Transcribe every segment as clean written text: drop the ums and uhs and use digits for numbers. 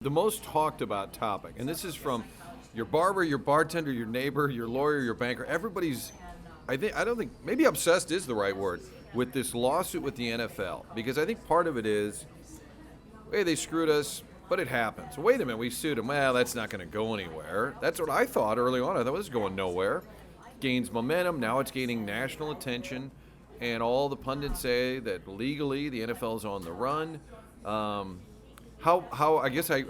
The most talked about topic, and this is from your barber, your bartender, your neighbor, your lawyer, your banker. Everybody's, I don't think, maybe obsessed is the right word, with this lawsuit with the NFL. Because I think part of it is, hey, they screwed us, but it happens. Wait a minute, we sued them. Well, that's not going to go anywhere. That's what I thought early on. I thought this was going nowhere. Gains momentum. Now it's gaining national attention. And all the pundits say that legally the NFL is on the run. How I guess I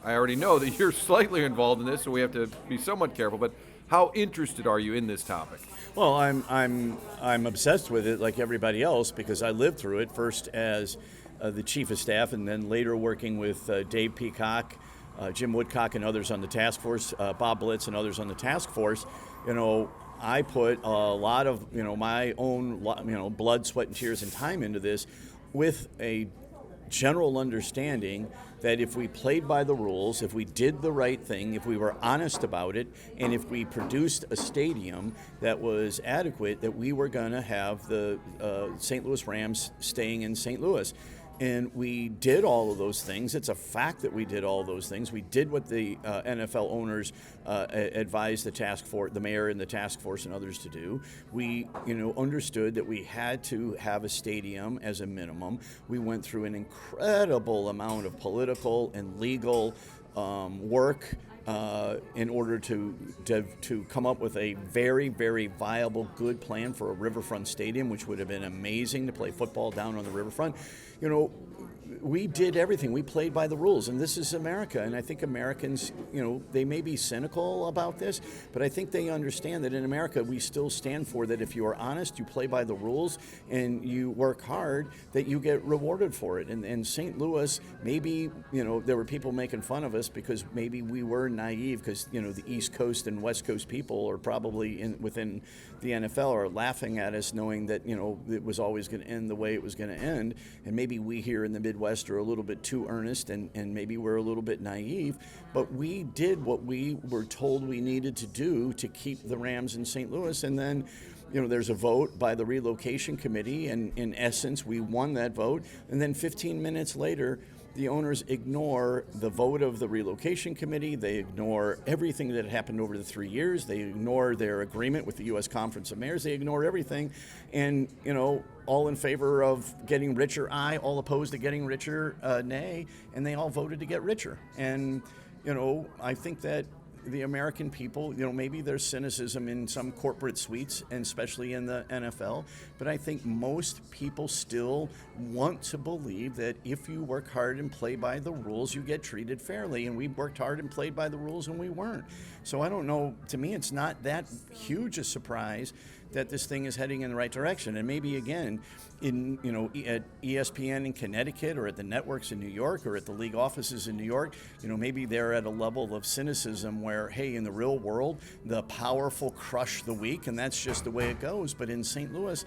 already know that you're slightly involved in this, so we have to be somewhat careful. But how interested are you in this topic? Well, I'm obsessed with it like everybody else because I lived through it first as the chief of staff, and then later working with Dave Peacock, Jim Woodcock, and others on the task force, Bob Blitz, and others on the task force. I put a lot of my own blood, sweat, and tears and time into this, with a general understanding that if we played by the rules, if we did the right thing, if we were honest about it, and if we produced a stadium that was adequate, that we were going to have the St. Louis Rams staying in St. Louis. And we did all of those things. It's a fact that we did all those things. We did what the NFL owners advised the mayor and the task force and others to do. We, understood that we had to have a stadium as a minimum. We went through an incredible amount of political and legal work in order to come up with a very, very viable, good plan for a riverfront stadium, which would have been amazing to play football down on the riverfront. We did everything. We played by the rules, and this is America. And I think Americans, they may be cynical about this, but I think they understand that in America we still stand for that. If you are honest, you play by the rules, and you work hard, that you get rewarded for it. And St. Louis, maybe there were people making fun of us because maybe we were naive, because the East Coast and West Coast people are probably within the NFL are laughing at us, knowing that it was always going to end the way it was going to end, and maybe we here in the Midwest are a little bit too earnest, and maybe we're a little bit naive, but we did what we were told we needed to do to keep the Rams in St. Louis. And then there's a vote by the Relocation Committee, and in essence we won that vote, and then 15 minutes later the owners ignore the vote of the Relocation Committee. They ignore everything that happened over the 3 years. They ignore their agreement with the U.S. Conference of Mayors. They ignore everything. And, all in favor of getting richer, aye. All opposed to getting richer, nay. And they all voted to get richer. And, I think that the American people, maybe there's cynicism in some corporate suites, and especially in the NFL, but I think most people still want to believe that if you work hard and play by the rules, you get treated fairly. And we worked hard and played by the rules, and we weren't. So I don't know, to me it's not that huge a surprise that this thing is heading in the right direction. And maybe again, at ESPN in Connecticut, or at the networks in New York, or at the league offices in New York, maybe they're at a level of cynicism where, hey, in the real world, the powerful crush the weak, and that's just the way it goes. But in St. Louis,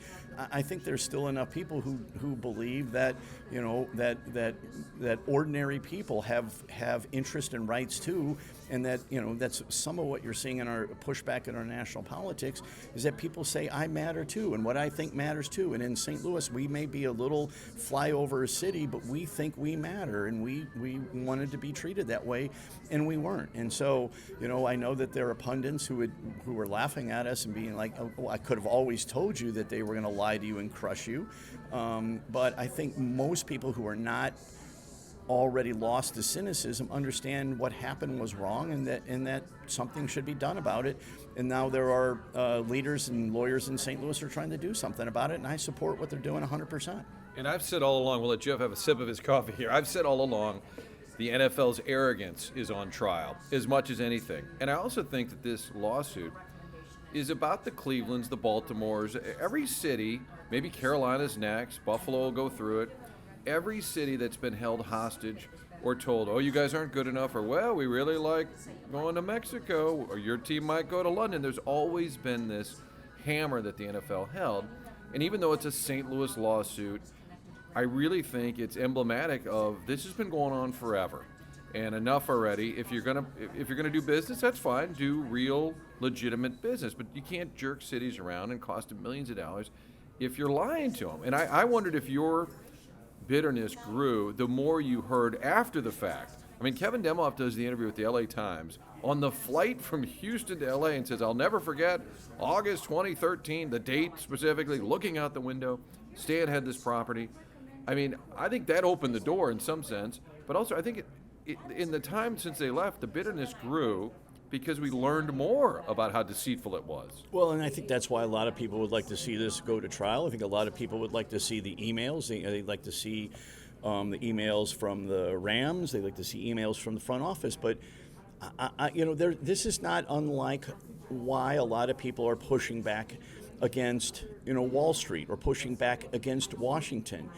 I think there's still enough people who believe that, that ordinary people have interest and rights too, and that, that's some of what you're seeing in our pushback in our national politics, is that people say, I matter too, and what I think matters too. And in St. Louis, we may be a little flyover city, but we think we matter, and we wanted to be treated that way, and we weren't. And so, I know that there are pundits who were laughing at us and being like, oh, I could have always told you that they were going to lie to you and crush you. But I think most people who are not already lost to cynicism understand what happened was wrong, and that something should be done about it. And now there are leaders and lawyers in St. Louis who are trying to do something about it, and I support what they're doing 100%. And I've said all along, we'll let Jeff have a sip of his coffee here. I've said all along, the NFL's arrogance is on trial as much as anything. And I also think that this lawsuit is about the Clevelands, the Baltimores, every city, maybe Carolina's next, Buffalo will go through it. Every city that's been held hostage or told, oh, you guys aren't good enough, or, well, we really like going to Mexico, or your team might go to London. There's always been this hammer that the NFL held. And even though it's a St. Louis lawsuit, I really think it's emblematic of this has been going on forever. And enough already. If you're gonna do business, that's fine. Do real, legitimate business. But you can't jerk cities around and cost them millions of dollars if you're lying to them. And I wondered if your bitterness grew the more you heard after the fact I mean, Kevin Demoff does the interview with the LA Times on the flight from Houston to LA and says, I'll never forget August 2013, the date specifically, looking out the window, Stan had this property. I mean, I think that opened the door in some sense, but also I think in the time since they left, the bitterness grew because we learned more about how deceitful it was. Well, and I think that's why a lot of people would like to see this go to trial. I think a lot of people would like to see the emails. They'd like to see the emails from the RAMS. They'd like to see emails from the front office. But, this is not unlike why a lot of people are pushing back against Wall Street or pushing back against Washington.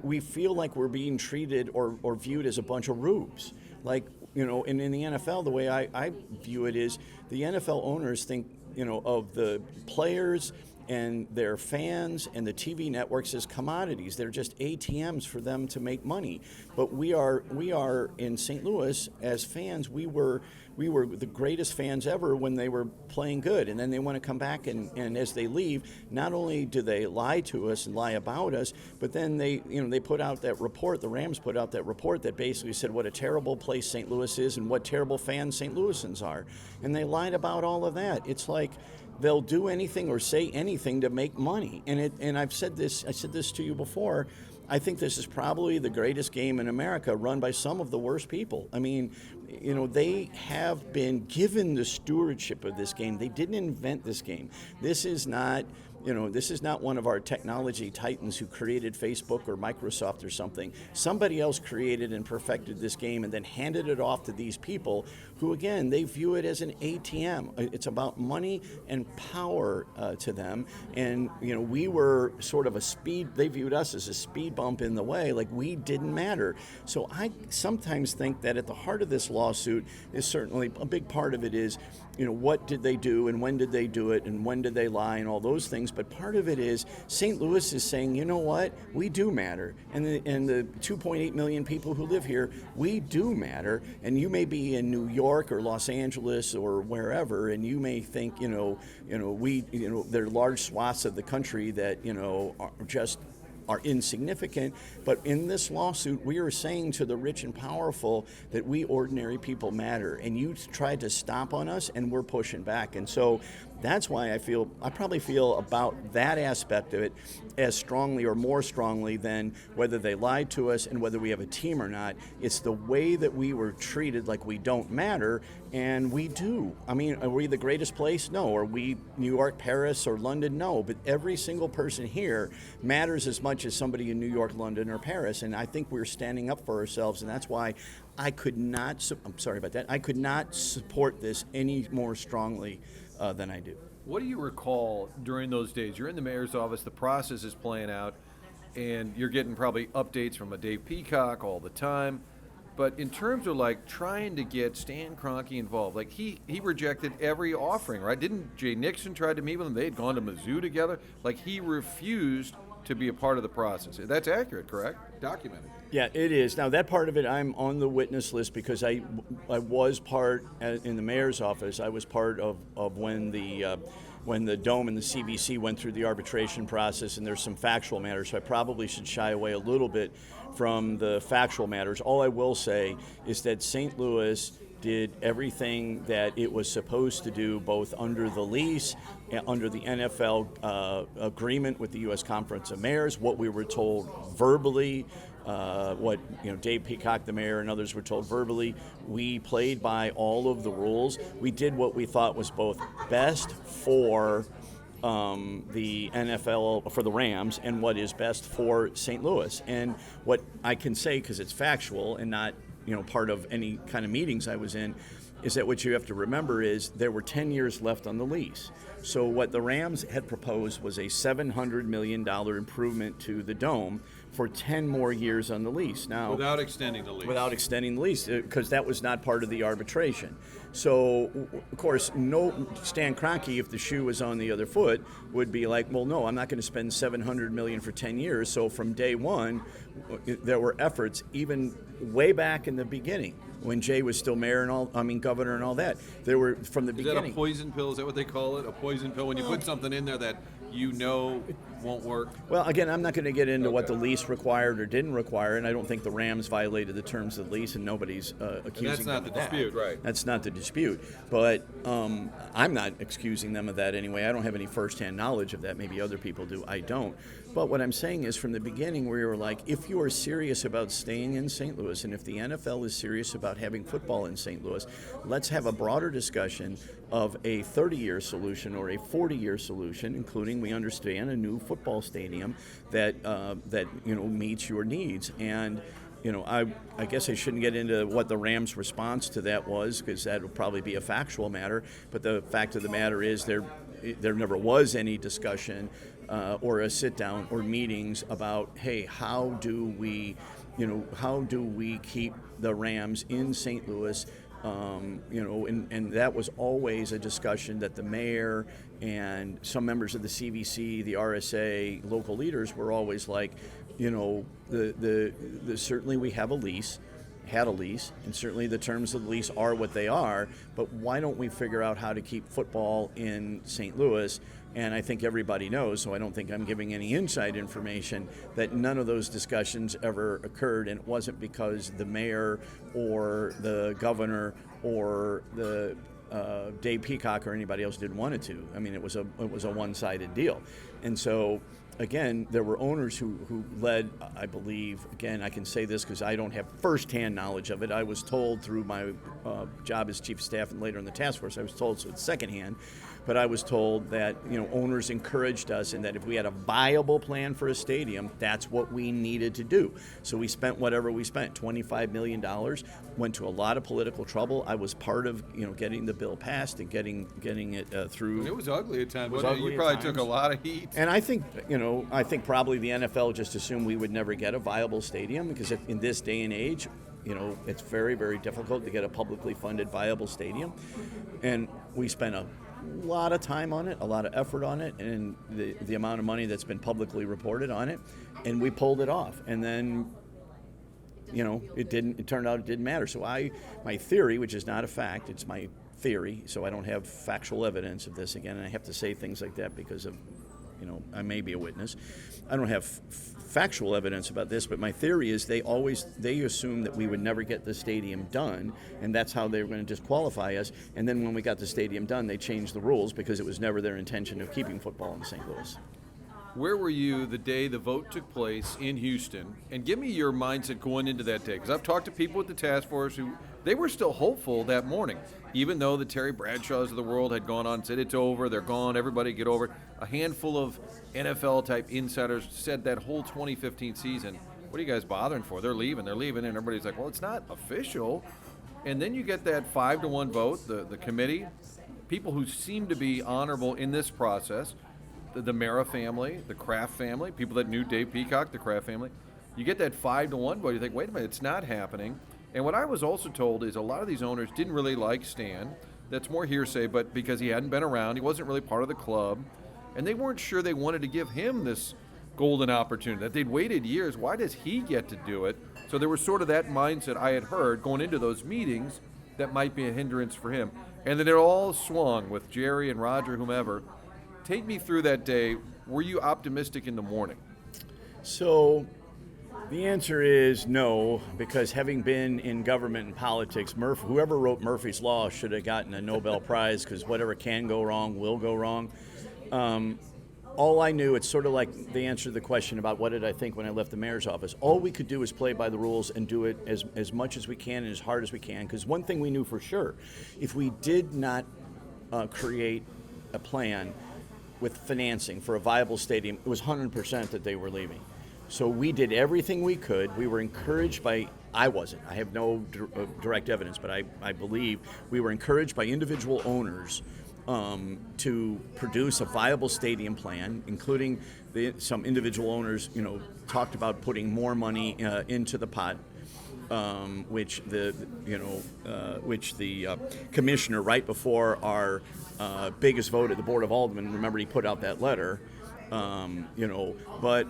We feel like we're being treated or viewed as a bunch of rubes. Like, and in the NFL, the way I view it is the NFL owners think, of the players and their fans and the TV networks as commodities. They're just ATMs for them to make money. But we are in St. Louis as fans. We were the greatest fans ever when they were playing good, and then they want to come back and as they leave, not only do they lie to us and lie about us, but then they put out that report. The Rams put out that report that basically said what a terrible place St. Louis is and what terrible fans St. Louisans are, and they lied about all of that. It's like they'll do anything or say anything to make money, and I said this to you before. I think this is probably the greatest game in America, run by some of the worst people. I mean, they have been given the stewardship of this game. They didn't invent this game. This is not one of our technology titans who created Facebook or Microsoft or something. Somebody else created and perfected this game and then handed it off to these people who, again, they view it as an ATM. It's about money and power to them. And, we were sort of they viewed us as a speed bump in the way, like we didn't matter. So I sometimes think that at the heart of this lawsuit is certainly a big part of it is, what did they do and when did they do it and when did they lie and all those things. But part of it is St. Louis is saying, you know what, we do matter. And the 2.8 million people who live here, we do matter. And you may be in New York or Los Angeles or wherever, and you may think, there are large swaths of the country that, are insignificant, but in this lawsuit, we are saying to the rich and powerful that we ordinary people matter, and you tried to stomp on us, and we're pushing back. And so that's why I probably feel about that aspect of it as strongly or more strongly than whether they lied to us and whether we have a team or not. It's the way that we were treated like we don't matter, and we do. I mean, are we the greatest place? No. Are we New York, Paris, or London? No. But every single person here matters as much as somebody in New York, London, or Paris, and I think we're standing up for ourselves, and that's why I could not, I'm sorry about that, I could not support this any more strongly than I do. What do you recall during those days? You're in the mayor's office, the process is playing out, and you're getting probably updates from a Dave Peacock all the time. But in terms of like trying to get Stan Kroenke involved, like he rejected every offering, right? Didn't Jay Nixon try to meet with him? They had gone to Mizzou together. Like he refused to be a part of the process. That's accurate, correct? Documented. Yeah, it is. Now that part of it, I'm on the witness list because I was part in the mayor's office. I was part of when the Dome and the CBC went through the arbitration process, and there's some factual matters. So I probably should shy away a little bit from the factual matters. All I will say is that St. Louis did everything that it was supposed to do, both under the lease, under the NFL agreement with the U.S. Conference of Mayors, what we were told verbally, what Dave Peacock, the mayor, and others were told verbally. We played by all of the rules. We did what we thought was both best for the NFL, for the Rams, and what is best for St. Louis. And what I can say, because it's factual and not part of any kind of meetings I was in, is that what you have to remember is there were 10 years left on the lease. So what the Rams had proposed was a $700 million improvement to the Dome for 10 more years on the lease. Now, without extending the lease. Without extending the lease, because that was not part of the arbitration. So, of course, no Stan Kroenke, if the shoe was on the other foot, would be like, well, no, I'm not going to spend $700 million for 10 years. So from day one, there were efforts, even way back in the beginning, when Jay was still mayor and governor and all that. There were, from the beginning. Is that a poison pill? Is that what they call it? A poison pill? When you put something in there that won't work? Well, again, I'm not going to get into what the lease required or didn't require, and I don't think the Rams violated the terms of the lease, and nobody's accusing them of that. That's not the dispute, right? That's not the dispute. But I'm not excusing them of that anyway. I don't have any firsthand knowledge of that. Maybe other people do. I don't. But what I'm saying is from the beginning we were like, if you are serious about staying in St. Louis, and if the NFL is serious about having football in St. Louis, let's have a broader discussion of a 30-year solution or a 40-year solution, including, we understand, a new football stadium that meets your needs. And I guess I shouldn't get into what the Rams' response to that was, because that would probably be a factual matter. But the fact of the matter is there never was any discussion or a sit-down or meetings about, hey, how do we keep the Rams in St. Louis? And that was always a discussion that the mayor and some members of the CVC, the RSA, local leaders were always like, certainly we have had a lease, and certainly the terms of the lease are what they are, but why don't we figure out how to keep football in St. Louis? And I think everybody knows, so I don't think I'm giving any inside information, that none of those discussions ever occurred, and it wasn't because the mayor or the governor or the Dave Peacock or anybody else didn't want it to. I mean, it was a one-sided deal. And so, again, there were owners who led, I believe, again, I can say this because I don't have firsthand knowledge of it. I was told through my job as chief of staff and later in the task force, I was told, so it's secondhand, but I was told that owners encouraged us, and that if we had a viable plan for a stadium, that's what we needed to do. So we spent whatever we spent, $25 million, went to a lot of political trouble. I was part of getting the bill passed and getting it through. And it was ugly at times. You probably took a lot of heat. And I think probably the NFL just assumed we would never get a viable stadium, because in this day and age, it's very, very difficult to get a publicly funded viable stadium. And we spent a lot of time on it, a lot of effort on it, and the amount of money that's been publicly reported on it, and we pulled it off. And then it turned out it didn't matter. So my theory, which is not a fact, it's my theory, so I don't have factual evidence of this, again, and I have to say things like that because of I may be a witness. I don't have factual evidence about this, but my theory is they assumed that we would never get the stadium done, and that's how they were going to disqualify us. And then when we got the stadium done, they changed the rules because it was never their intention of keeping football in St. Louis. Where were you the day the vote took place in Houston? And give me your mindset going into that day, because I've talked to people with the task force who they were still hopeful that morning, even though the Terry Bradshaws of the world had gone on and said it's over, they're gone, everybody get over it. A handful of NFL-type insiders said that whole 2015 season, what are you guys bothering for? They're leaving, and everybody's like, well, it's not official. And then you get that 5-1 vote, the committee, people who seem to be honorable in this process, the Mara family, the Kraft family, people that knew Dave Peacock, the Kraft family. You get that 5-1 vote, you think, wait a minute, it's not happening. And what I was also told is a lot of these owners didn't really like Stan. That's more hearsay, but because he hadn't been around, he wasn't really part of the club, and they weren't sure they wanted to give him this golden opportunity, that they'd waited years. Why does he get to do it? So there was sort of that mindset I had heard going into those meetings that might be a hindrance for him. And then it all swung with Jerry and Roger, whomever. Take me through that day. Were you optimistic in the morning? So the answer is no, because having been in government and politics, whoever wrote Murphy's Law should have gotten a Nobel Prize, because whatever can go wrong will go wrong. All I knew, it's sort of like the answer to the question about what did I think when I left the mayor's office. All we could do is play by the rules and do it as much as we can and as hard as we can, because one thing we knew for sure, if we did not create a plan with financing for a viable stadium, it was 100% that they were leaving. So we did everything we could. We were encouraged by, I have no direct evidence, but I believe we were encouraged by individual owners to produce a viable stadium plan, including some individual owners, talked about putting more money into the pot, which the commissioner, right before our biggest vote at the Board of Aldermen, remember he put out that letter, but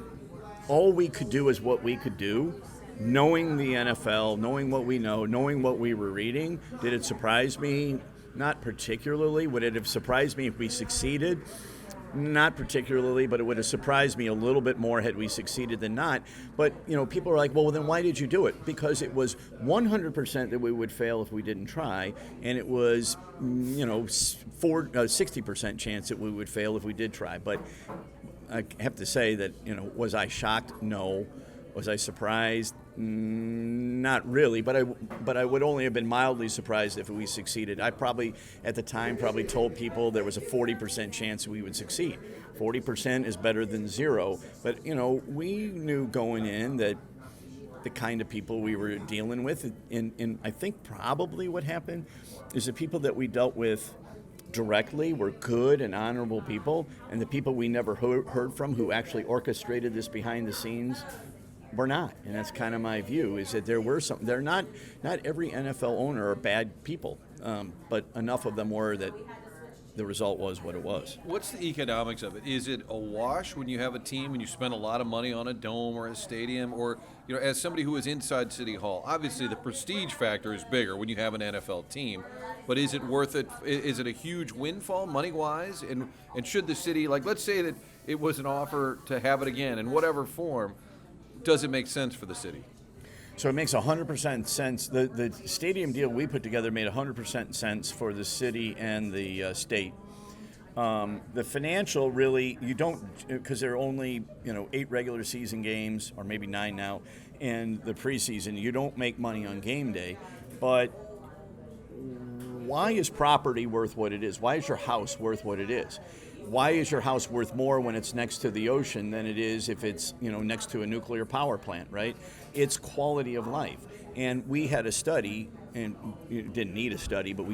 all we could do is what we could do. Knowing the NFL, knowing what we know, knowing what we were reading, did it surprise me? Not particularly. Would it have surprised me if we succeeded? Not particularly, but it would have surprised me a little bit more had we succeeded than not. But, people are like, well, then why did you do it? Because it was 100% that we would fail if we didn't try, and it was, 60% chance that we would fail if we did try. But I have to say that, was I shocked? No. Was I surprised? Not really, but I would only have been mildly surprised if we succeeded. I probably, at the time, told people there was a 40% chance we would succeed. 40% is better than zero. But, we knew going in that the kind of people we were dealing with, and I think probably what happened is the people that we dealt with directly were good and honorable people, and the people we never heard from who actually orchestrated this behind the scenes were not. And that's kind of my view, is that there were some, they're not every NFL owner are bad people, but enough of them were that the result was what it was. What's the economics of it? Is it a wash when you have a team and you spend a lot of money on a dome or a stadium? Or, as somebody who is inside City Hall, obviously the prestige factor is bigger when you have an NFL team, but is it worth it? Is it a huge windfall money-wise? And should the city, let's say that it was an offer to have it again in whatever form, does it make sense for the city? So it makes 100% sense. The stadium deal we put together made 100% sense for the city and the state. The financial, really, you don't, because there are only 8 regular season games, or maybe 9 now, and the preseason. You don't make money on game day. But why is property worth what it is? Why is your house worth what it is? Why is your house worth more when it's next to the ocean than it is if it's next to a nuclear power plant, right? It's quality of life. And we had a study, and you didn't need a study, but we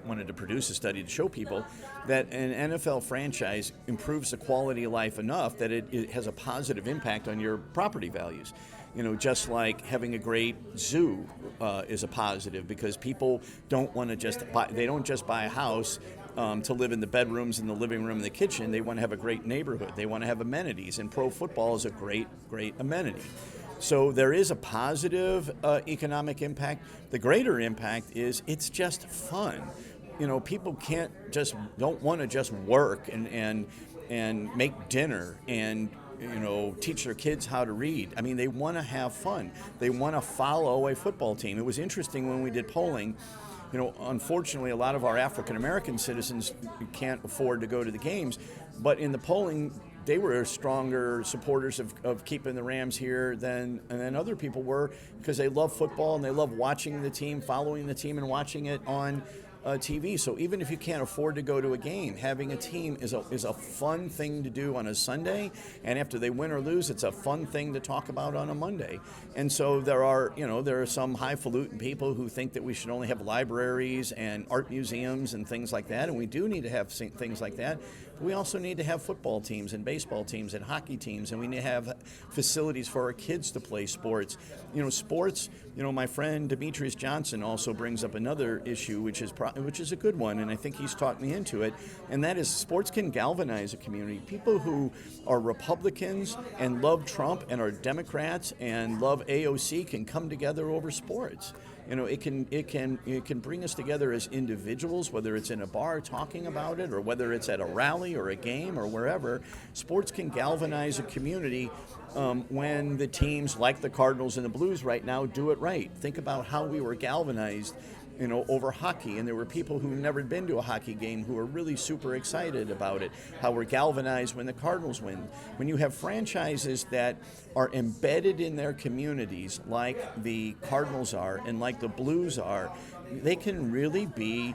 wanted to produce a study to show people that an NFL franchise improves the quality of life enough that it has a positive impact on your property values. Just like having a great zoo is a positive, because people don't want to just buy a house to live in the bedrooms and the living room and the kitchen. They want to have a great neighborhood. They want to have amenities, and pro football is a great amenity. So there is a positive economic impact. The greater impact is it's just fun. People don't want to just work and make dinner and teach their kids how to read. I mean, they want to have fun. They want to follow a football team. It was interesting when we did polling. Unfortunately, a lot of our African-American citizens can't afford to go to the games, but in the polling, they were stronger supporters of keeping the Rams here than other people were, because they love football and they love watching the team, following the team, and watching it on TV. So even if you can't afford to go to a game, having a team is a fun thing to do on a Sunday, and after they win or lose, it's a fun thing to talk about on a Monday. And so there are some highfalutin people who think that we should only have libraries and art museums and things like that, and we do need to have things like that. But we also need to have football teams and baseball teams and hockey teams, and we need to have facilities for our kids to play sports. Sports. My friend Demetrius Johnson also brings up another issue, which is a good one, and I think he's talked me into it, and that is sports can galvanize a community. People who are Republicans and love Trump and are Democrats and love AOC can come together over sports. It can bring us together as individuals, whether it's in a bar talking about it or whether it's at a rally or a game or wherever. Sports can galvanize a community when the teams like the Cardinals and the Blues right now do it right. Think about how we were galvanized over hockey, and there were people who've never been to a hockey game who are really super excited about it, how we're galvanized when the Cardinals win. When you have franchises that are embedded in their communities like the Cardinals are and like the Blues are, they can really be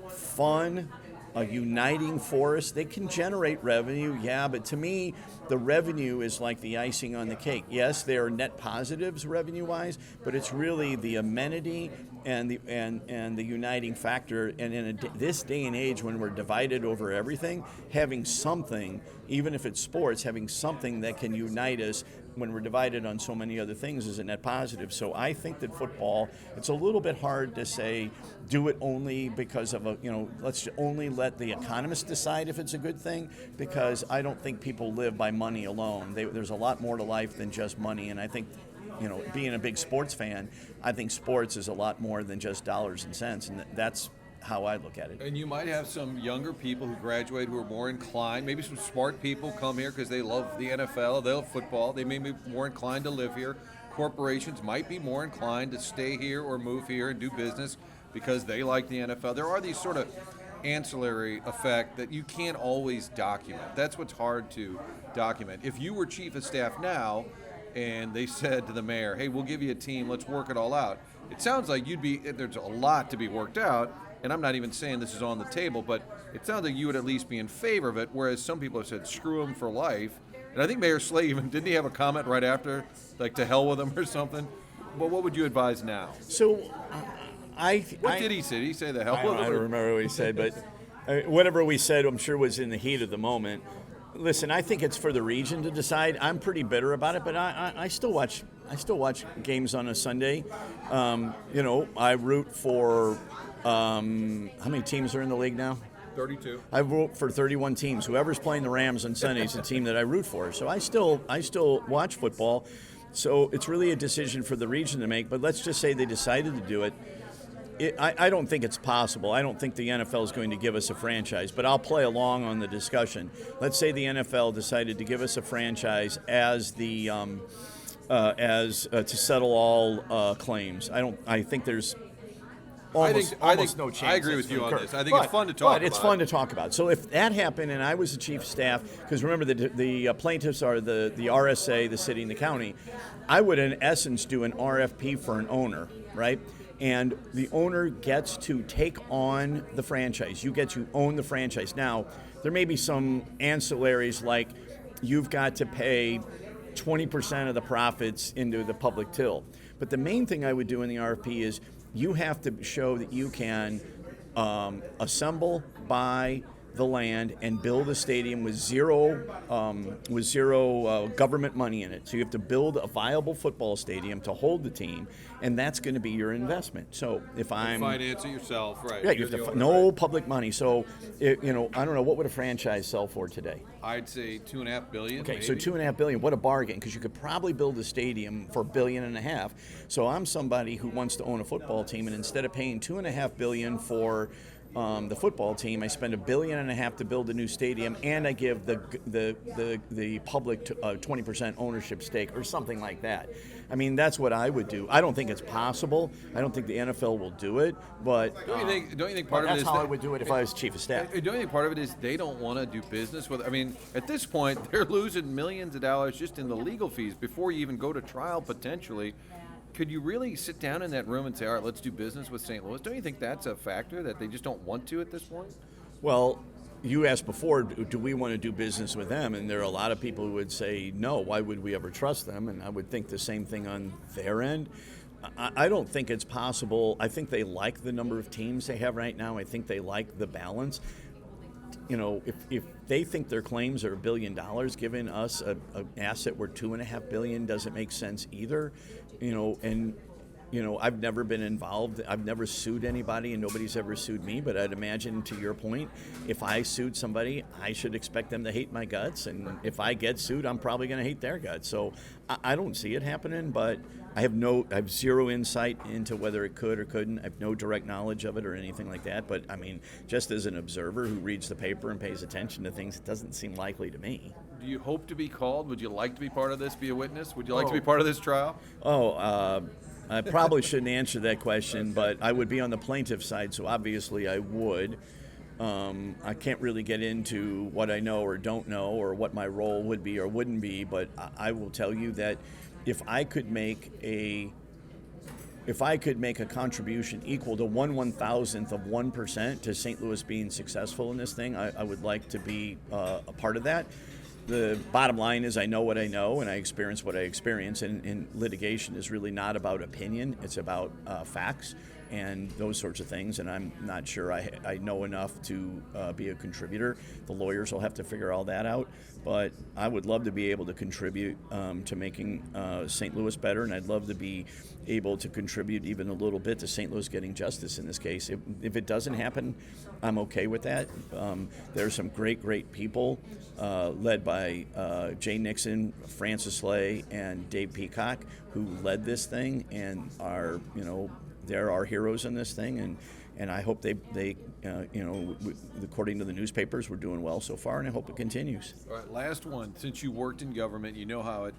fun, a uniting force. They can generate revenue, yeah, but to me, the revenue is like the icing on the cake. Yes, there are net positives revenue-wise, but it's really the amenity and the uniting factor. And in this day and age, when we're divided over everything, having something, even if it's sports, having something that can unite us when we're divided on so many other things is a net positive. So I think that football, it's a little bit hard to say do it only because of let's only let the economists decide if it's a good thing, because I don't think people live by money alone. There's a lot more to life than just money, and I think being a big sports fan, I think sports is a lot more than just dollars and cents, and that's how I look at it. And you might have some younger people who graduate who are more inclined, maybe some smart people come here because they love the NFL, they love football, they may be more inclined to live here. Corporations might be more inclined to stay here or move here and do business because they like the NFL. There are these sort of ancillary effect that you can't always document. That's what's hard to document. If you were chief of staff now and they said to the mayor, hey, we'll give you a team, let's work it all out, it sounds like there's a lot to be worked out, and I'm not even saying this is on the table, but it sounds like you would at least be in favor of it, whereas some people have said screw them for life. And I think Mayor Slay even, didn't he have a comment right after, like to hell with them or something? But what would you advise now? So What did he say? Did he say the hell with them? I don't remember what he said, but whatever we said, I'm sure was in the heat of the moment. Listen, I think it's for the region to decide. I'm pretty bitter about it, but I still watch. I still watch games on a Sunday. I root for how many teams are in the league now? 32. I root for 31 teams. Whoever's playing the Rams on Sunday is a team that I root for. So I still watch football. So it's really a decision for the region to make. But let's just say they decided to do it. I don't think it's possible. I don't think the NFL is going to give us a franchise, but I'll play along on the discussion. Let's say the NFL decided to give us a franchise as the to settle all claims. I think there's almost no chance. I agree with you on this. I think it's fun to talk about. But it's fun to talk about. So if that happened and I was the chief of staff, because remember the plaintiffs are the RSA, the city and the county, I would in essence do an RFP for an owner, right? And the owner gets to take on the franchise. You get to own the franchise. Now, there may be some ancillaries like you've got to pay 20% of the profits into the public till. But the main thing I would do in the RFP is you have to show that you can assemble, buy the land, and build a stadium with zero government money in it. So you have to build a viable football stadium to hold the team, and that's going to be your investment. So if I'm finance it yourself, right? Yeah, you have to no public money. So I don't know, what would a franchise sell for today? I'd say $2.5 billion. Okay, maybe. so $2.5 billion. What a bargain! Because you could probably build a stadium for $1.5 billion. So I'm somebody who wants to own a football team, and instead of paying $2.5 billion for the football team, I spend $1.5 billion to build a new stadium, and I give the public 20% ownership stake or something like that. I mean, that's what I would do. I don't think it's possible. I don't think the NFL will do it, but don't you think part of it is that's how I would do it if I was chief of staff. Don't you think part of it is they don't want to do business with? I mean, at this point, they're losing millions of dollars just in the legal fees before you even go to trial potentially. Could you really sit down in that room and say, all right, let's do business with St. Louis? Don't you think that's a factor, that they just don't want to at this point? Well, you asked before, do we want to do business with them? And there are a lot of people who would say, no, why would we ever trust them? And I would think the same thing on their end. I don't think it's possible. I think they like the number of teams they have right now. I think they like the balance. If they think their claims are $1 billion, giving us an asset worth $2.5 billion doesn't make sense either. I've never been involved. I've never sued anybody, and nobody's ever sued me. But I'd imagine, to your point, if I sued somebody, I should expect them to hate my guts. And if I get sued, I'm probably going to hate their guts. So I don't see it happening. But I have zero insight into whether it could or couldn't. I have no direct knowledge of it or anything like that. But I mean, just as an observer who reads the paper and pays attention to things, it doesn't seem likely to me. Do you hope to be called? Would you like to be part of this, be a witness? Would you like to be part of this trial? I probably shouldn't answer that question, but I would be on the plaintiff side, so obviously I would. I can't really get into what I know or don't know or what my role would be or wouldn't be, but I will tell you that if I could make a contribution equal to 1/1000th of 1% to St. Louis being successful in this thing, I would like to be a part of that. The bottom line is I know what I know and I experience what I experience, and litigation is really not about opinion. It's about facts and those sorts of things, and I'm not sure I know enough to be a contributor. The lawyers will have to figure all that out, but I would love to be able to contribute to making St. Louis better, and I'd love to be able to contribute even a little bit to St. Louis getting justice in this case. If it doesn't happen, I'm okay with that. There are some great people led by Jay Nixon, Francis Slay, and Dave Peacock, who led this thing and are, they're our heroes in this thing. And, and I hope they according to the newspapers, we're doing well so far, and I hope it continues. All right, last one. Since you worked in government, you know how it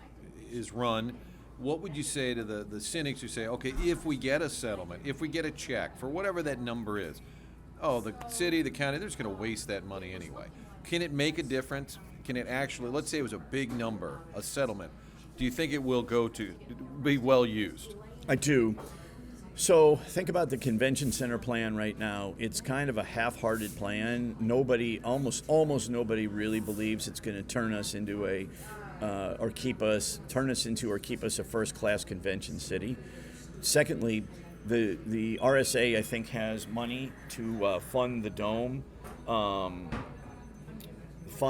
is run. What would you say to the cynics who say, okay, if we get a settlement, if we get a check for whatever that number is, oh, the city, the county, they're just going to waste that money anyway. Can it make a difference? Can it actually, let's say it was a big number, a settlement, do you think it will be well used? I do. So think about the convention center plan right now. It's kind of a half-hearted plan. Almost nobody really believes it's going to turn us into keep us a first-class convention city. Secondly, the RSA, I think, has money to fund the dome, fund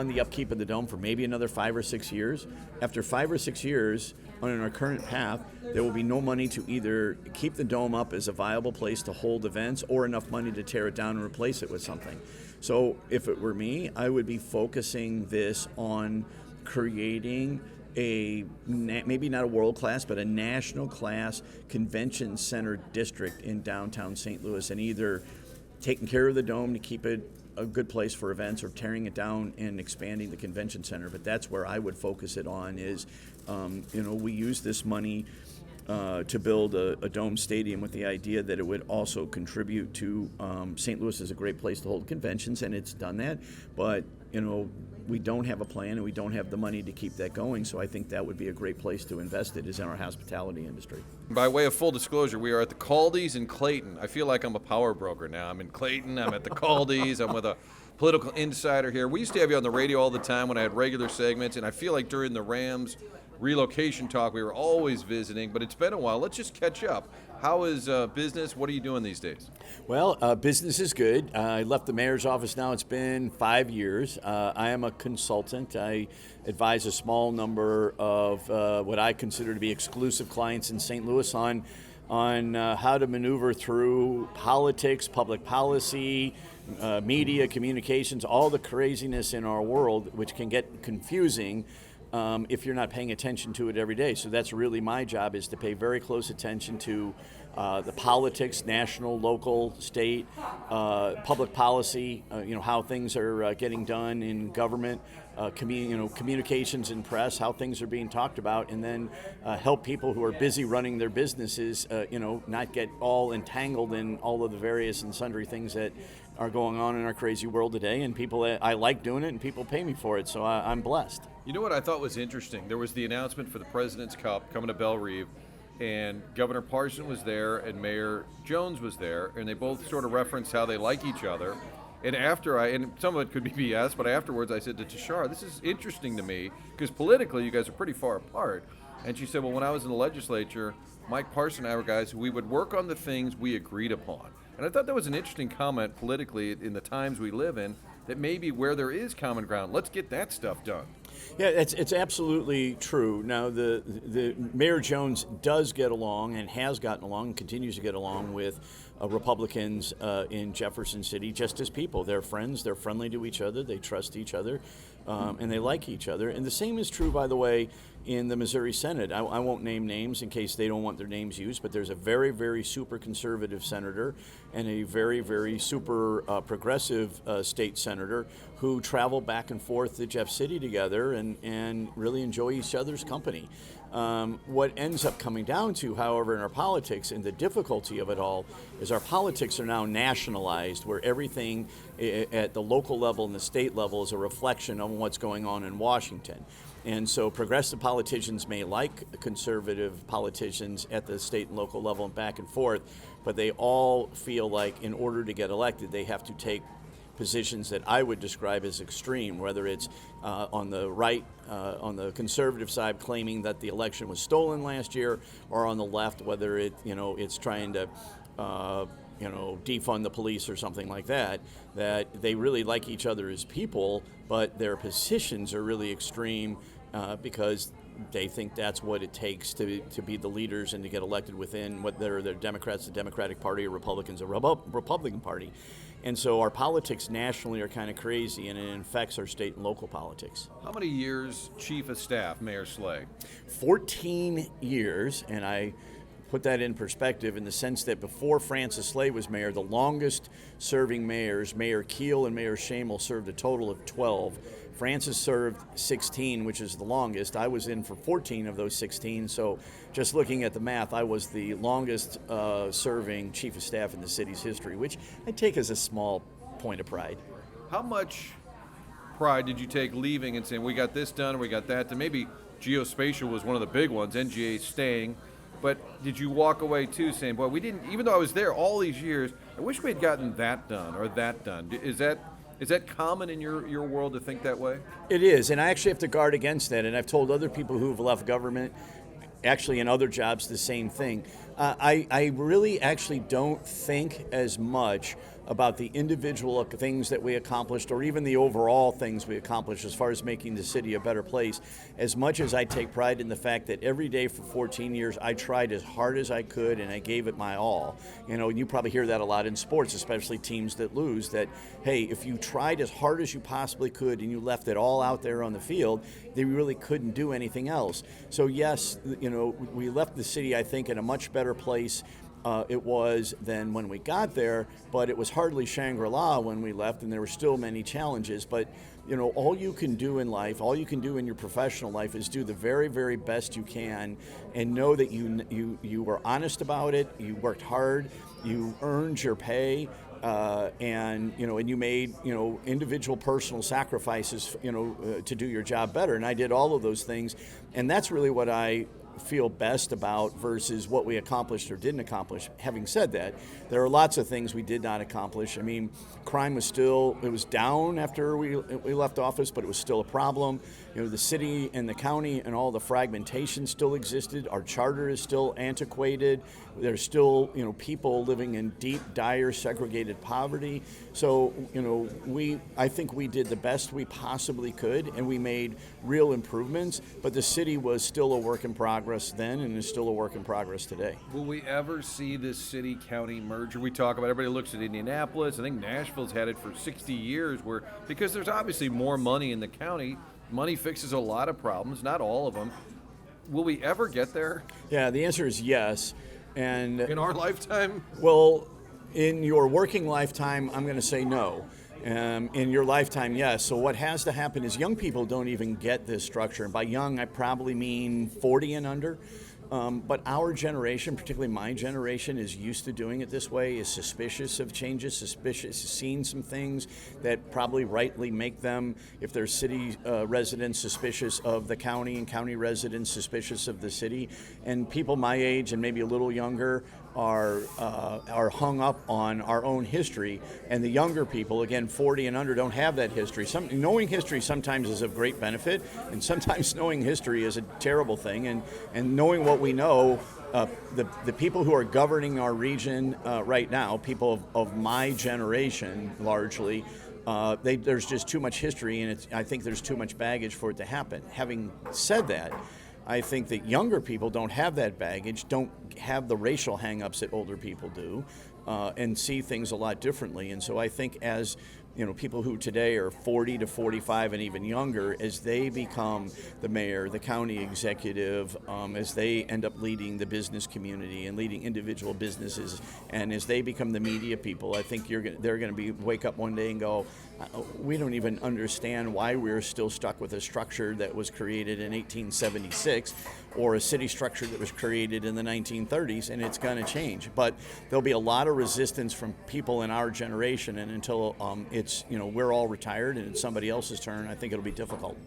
the upkeep of the dome for maybe another 5 or 6 years. After 5 or 6 years, on our current path, there will be no money to either keep the dome up as a viable place to hold events or enough money to tear it down and replace it with something. So if it were me, I would be focusing this on creating maybe not a world-class, but a national-class convention center district in downtown St. Louis, and either taking care of the dome to keep it a good place for events or tearing it down and expanding the convention center. But that's where I would focus it on is, we use this money to build a dome stadium with the idea that it would also contribute to St. Louis is a great place to hold conventions, and it's done that. But, we don't have a plan and we don't have the money to keep that going, so I think that would be a great place to invest it is in our hospitality industry. By way of full disclosure, we are at the Caldies in Clayton. I feel like I'm a power broker now. I'm in Clayton, I'm at the Caldies, I'm with a political insider here. We used to have you on the radio all the time when I had regular segments, and I feel like during the RAMS relocation talk we were always visiting, but it's been a while. Let's just catch up. How is business? What are you doing these days? Well, business is good. I left the mayor's office now. It's been 5 years. I am a consultant. I advise a small number of what I consider to be exclusive clients in St. Louis on how to maneuver through politics, public policy, media, communications, all the craziness in our world, which can get confusing if you're not paying attention to it every day. So that's really my job, is to pay very close attention to the politics, national, local, state, public policy, how things are getting done in government, communications and press, how things are being talked about, and then help people who are busy running their businesses, not get all entangled in all of the various and sundry things that are going on in our crazy world today. And I like doing it, and people pay me for it, so I'm blessed. You know what I thought was interesting? There was the announcement for the President's Cup coming to Belle Reve, and Governor Parson was there and Mayor Jones was there, and they both sort of referenced how they like each other. And and some of it could be BS, but afterwards I said to Tashara, this is interesting to me, because politically you guys are pretty far apart. And she said, well, when I was in the legislature, Mike Parson and I were guys who we would work on the things we agreed upon. And I thought that was an interesting comment politically in the times we live in, that maybe where there is common ground, let's get that stuff done. Yeah, it's absolutely true. Now, the Mayor Jones does get along and has gotten along and continues to get along with Republicans in Jefferson City, just as people. They're friends, they're friendly to each other, they trust each other, and they like each other. And the same is true, by the way, in the Missouri Senate. I won't name names in case they don't want their names used, but there's a very, very super conservative senator and a very, very super progressive state senator who travel back and forth to Jeff City together and really enjoy each other's company. What ends up coming down to, however, in our politics, and the difficulty of it all, is our politics are now nationalized, where everything at the local level and the state level is a reflection of what's going on in Washington. And so progressive politicians may like conservative politicians at the state and local level and back and forth, but they all feel like in order to get elected, they have to take positions that I would describe as extreme, whether it's on the right, on the conservative side, claiming that the election was stolen last year, or on the left, whether it's trying to defund the police or something like that. That they really like each other as people, but their positions are really extreme because they think that's what it takes to be the leaders and to get elected within, whether they're Democrats, the Democratic Party, or Republicans, the Republican Party. And so our politics nationally are kind of crazy, and it affects our state and local politics. How many years Chief of Staff, Mayor Slay? 14 years, and I put that in perspective in the sense that before Francis Slade was mayor, the longest serving mayors, Mayor Keel and Mayor Shamel, served a total of 12. Francis served 16, which is the longest. I was in for 14 of those 16, so just looking at the math, I was the longest serving chief of staff in the city's history, which I take as a small point of pride. How much pride did you take leaving and saying, we got this done, we got that done? Maybe geospatial was one of the big ones, NGA staying, but did you walk away too saying, boy, we didn't, even though I was there all these years, I wish we had gotten that done or that done? Is that common in your world to think that way? It is, and I actually have to guard against that, and I've told other people who have left government, actually in other jobs, the same thing. I really actually don't think as much about the individual things that we accomplished or even the overall things we accomplished as far as making the city a better place, as much as I take pride in the fact that every day for 14 years I tried as hard as I could and I gave it my all. You know, you probably hear that a lot in sports, especially teams that lose, that, hey, if you tried as hard as you possibly could and you left it all out there on the field, they really couldn't do anything else. So yes, you know, we left the city, I think, in a much better place it was than when we got there, but it was hardly Shangri-La when we left, and there were still many challenges. But you know, all you can do in life, all you can do in your professional life, is do the very, very best you can, and know that you were honest about it, you worked hard, you earned your pay, and you made individual personal sacrifices to do your job better. And I did all of those things, and that's really what I feel best about versus what we accomplished or didn't accomplish. Having said that, there are lots of things we did not accomplish. I mean, crime was down after we left office, but it was still a problem. The city and the county and all the fragmentation still existed. Our charter is still antiquated. There's still, people living in deep, dire, segregated poverty. So, I think we did the best we possibly could, and we made real improvements, but the city was still a work in progress then and is still a work in progress today. Will we ever see this city-county merger? We talk about, everybody looks at Indianapolis. I think Nashville's had it for 60 years, because there's obviously more money in the county. Money fixes a lot of problems, not all of them. Will we ever get there? Yeah, the answer is yes. And in our lifetime? Well, in your working lifetime, I'm going to say no. In your lifetime, yes. So what has to happen is young people don't even get this structure. And by young, I probably mean 40 and under. But our generation, particularly my generation, is used to doing it this way, is suspicious of changes, suspicious, seeing some things that probably rightly make them, if they're city residents, suspicious of the county, and county residents suspicious of the city. And people my age and maybe a little younger are hung up on our own history, and the younger people, again 40 and under, don't have that history. Knowing history sometimes is of great benefit, and sometimes knowing history is a terrible thing. And knowing what we know, the people who are governing our region right now, people of my generation largely, there's just too much history, and I think there's too much baggage for it to happen. Having said that, I think that younger people don't have that baggage, don't have the racial hang-ups that older people do, and see things a lot differently. And so I think as people who today are 40 to 45 and even younger, as they become the mayor, the county executive, as they end up leading the business community and leading individual businesses, and as they become the media people, I think they're going to wake up one day and go, we don't even understand why we're still stuck with a structure that was created in 1876 or a city structure that was created in the 1930s, and it's going to change. But there'll be a lot of resistance from people in our generation, and until we're all retired and it's somebody else's turn, I think it'll be difficult.